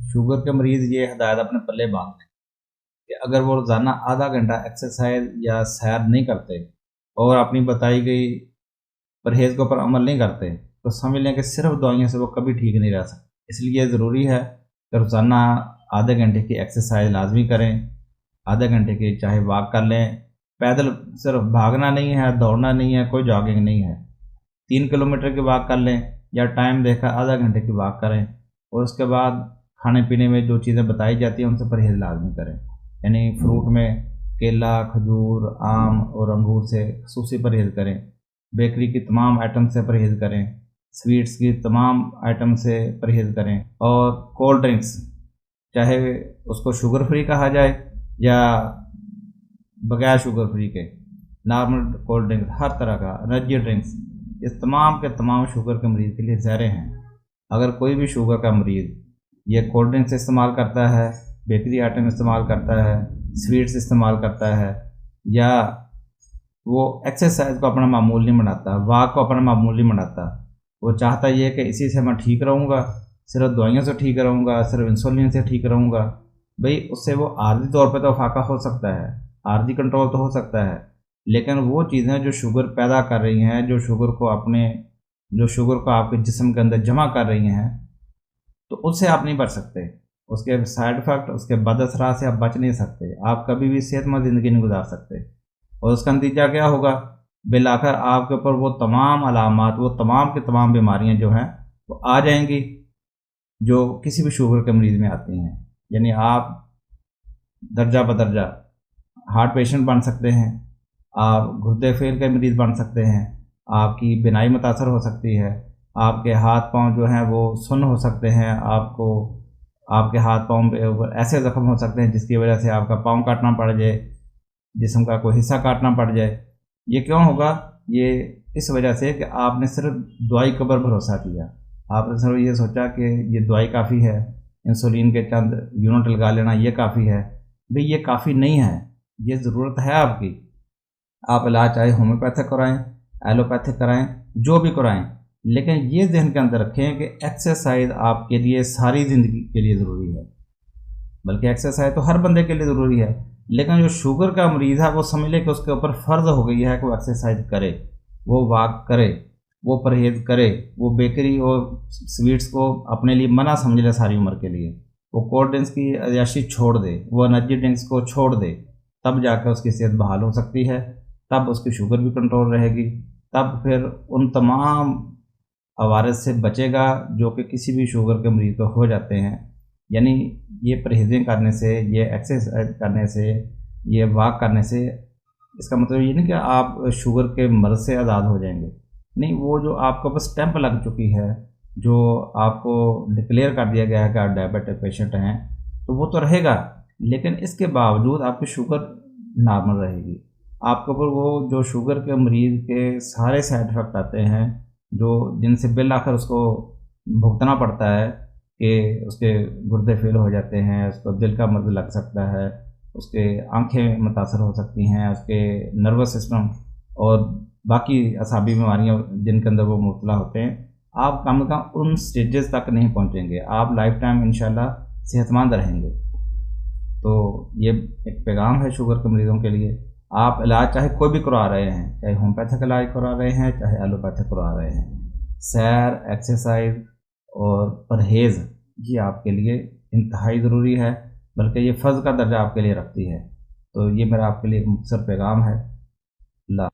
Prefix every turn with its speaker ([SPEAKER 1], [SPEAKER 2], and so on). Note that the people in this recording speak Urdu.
[SPEAKER 1] شوگر کے مریض یہ ہدایت اپنے پلے باندھ لیں کہ اگر وہ روزانہ آدھا گھنٹہ ایکسرسائز یا سیر نہیں کرتے اور اپنی بتائی گئی پرہیز کے اوپر عمل نہیں کرتے تو سمجھ لیں کہ صرف دوائیوں سے وہ کبھی ٹھیک نہیں رہ سکتے۔ اس لیے ضروری ہے کہ روزانہ آدھے گھنٹے کی ایکسرسائز لازمی کریں، آدھے گھنٹے کی چاہے واک کر لیں، پیدل صرف بھاگنا نہیں ہے، دوڑنا نہیں ہے، کوئی جاگنگ نہیں ہے، 3 کلومیٹر کی واک کر لیں یا ٹائم دیکھا آدھا گھنٹے کی واک کریں، اور اس کے بعد کھانے پینے میں جو چیزیں بتائی جاتی ہیں ان سے پرہیز لازمی کریں، یعنی فروٹ میں کیلا، کھجور، آم اور انگور سے خصوصی پرہیز کریں، بیکری کی تمام آئٹم سے پرہیز کریں، سویٹس کی تمام آئٹم سے پرہیز کریں، اور کولڈ ڈرنکس چاہے اس کو شوگر فری کہا جائے یا بغیر شوگر فری کے نارمل کولڈ ڈرنکس، ہر طرح کا انرجی ڈرنکس، اس تمام کے تمام شوگر کے مریض کے لیے زہر ہیں۔ اگر کوئی بھی شوگر کا مریض یہ کولڈ ڈرنکس استعمال کرتا ہے، بیکری آئٹم استعمال کرتا ہے، سویٹس استعمال کرتا ہے، یا وہ ایکسرسائز کو اپنا معمول نہیں بناتا، واک کو اپنا معمول نہیں بناتا، وہ چاہتا یہ کہ اسی سے میں ٹھیک رہوں گا، صرف دوائیوں سے ٹھیک رہوں گا، صرف انسولین سے ٹھیک رہوں گا، بھئی اس سے وہ عارضی طور پہ تو فاقہ ہو سکتا ہے، عارضی کنٹرول تو ہو سکتا ہے، لیکن وہ چیزیں جو شوگر پیدا کر رہی ہیں، جو شوگر کو آپ کے جسم کے اندر جمع کر رہی ہیں، تو اس سے آپ نہیں بچ سکتے، اس کے سائیڈ ایفیکٹ، اس کے بد اثرات سے آپ بچ نہیں سکتے، آپ کبھی بھی صحت مند زندگی نہیں گزار سکتے، اور اس کا نتیجہ کیا ہوگا؟ بالآخر آپ کے اوپر وہ تمام علامات، وہ تمام کی تمام بیماریاں جو ہیں وہ آ جائیں گی جو کسی بھی شوگر کے مریض میں آتی ہیں، یعنی آپ درجہ بدرجہ ہارٹ پیشنٹ بن سکتے ہیں، آپ گردے فیل کے مریض بن سکتے ہیں، آپ کی بینائی متاثر ہو سکتی ہے، آپ کے ہاتھ پاؤں جو ہیں وہ سن ہو سکتے ہیں، آپ کے ہاتھ پاؤں پہ ایسے زخم ہو سکتے ہیں جس کی وجہ سے آپ کا پاؤں کاٹنا پڑ جائے، جسم کا کوئی حصہ کاٹنا پڑ جائے۔ یہ کیوں ہوگا؟ یہ اس وجہ سے کہ آپ نے صرف دوائی کے اوپر بھروسہ کیا، آپ نے صرف یہ سوچا کہ یہ دوائی کافی ہے، انسولین کے چند یونٹ لگا لینا یہ کافی ہے۔ بھئی یہ کافی نہیں ہے، یہ ضرورت ہے آپ کی، آپ علاج چاہے ہومیوپیتھک کرائیں، ایلوپیتھک کرائیں، جو بھی کرائیں، لیکن یہ ذہن کے اندر رکھیں کہ ایکسرسائز آپ کے لیے ساری زندگی کے لیے ضروری ہے، بلکہ ایکسرسائز تو ہر بندے کے لیے ضروری ہے، لیکن جو شوگر کا مریض ہے وہ سمجھ لے کہ اس کے اوپر فرض ہو گئی ہے کہ وہ ایکسرسائز کرے، وہ واک کرے، وہ پرہیز کرے، وہ بیکری اور سویٹس کو اپنے لیے منع سمجھ لے ساری عمر کے لیے، وہ کولڈ ڈرنکس کی عیاشی چھوڑ دے، وہ انرجی ڈرنکس کو چھوڑ دے، تب جا کے اس کی صحت بحال ہو سکتی ہے، تب اس کی شوگر بھی کنٹرول رہے گی، تب پھر ان تمام عوارض سے بچے گا جو کہ کسی بھی شوگر کے مریض کو ہو جاتے ہیں۔ یعنی یہ پرہیزیں کرنے سے، یہ ایکسرسائز کرنے سے، یہ واک کرنے سے، اس کا مطلب یہ نہیں کہ آپ شوگر کے مرض سے آزاد ہو جائیں گے، نہیں، وہ جو آپ کو بس اسٹیمپ لگ چکی ہے، جو آپ کو ڈکلیئر کر دیا گیا ہے کہ آپ ڈائبیٹک پیشنٹ ہیں، تو وہ تو رہے گا، لیکن اس کے باوجود آپ کی شوگر نارمل رہے گی، آپ کے اوپر وہ جو شوگر کے مریض کے سارے سائیڈ افیکٹ آتے ہیں جن سے بالآخر اس کو بھگتنا پڑتا ہے، کہ اس کے گردے فیل ہو جاتے ہیں، اس کو دل کا مرض لگ سکتا ہے، اس کے آنکھیں متاثر ہو سکتی ہیں، اس کے نروس سسٹم اور باقی اعصابی بیماریاں جن کے اندر وہ مبتلا ہوتے ہیں، آپ کم از کم ان سٹیجز تک نہیں پہنچیں گے، آپ لائف ٹائم انشاءاللہ صحت مند رہیں گے۔ تو یہ ایک پیغام ہے شوگر کے مریضوں کے لیے، آپ علاج چاہے کوئی بھی کروا رہے ہیں، چاہے ہومیوپیتھک علاج کروا رہے ہیں، چاہے ایلوپیتھک کروا رہے ہیں، سیر، ایکسرسائز اور پرہیز یہ آپ کے لیے انتہائی ضروری ہے، بلکہ یہ فرض کا درجہ آپ کے لیے رکھتی ہے۔ تو یہ میرا آپ کے لیے ایک مختصر پیغام ہے۔ اللہ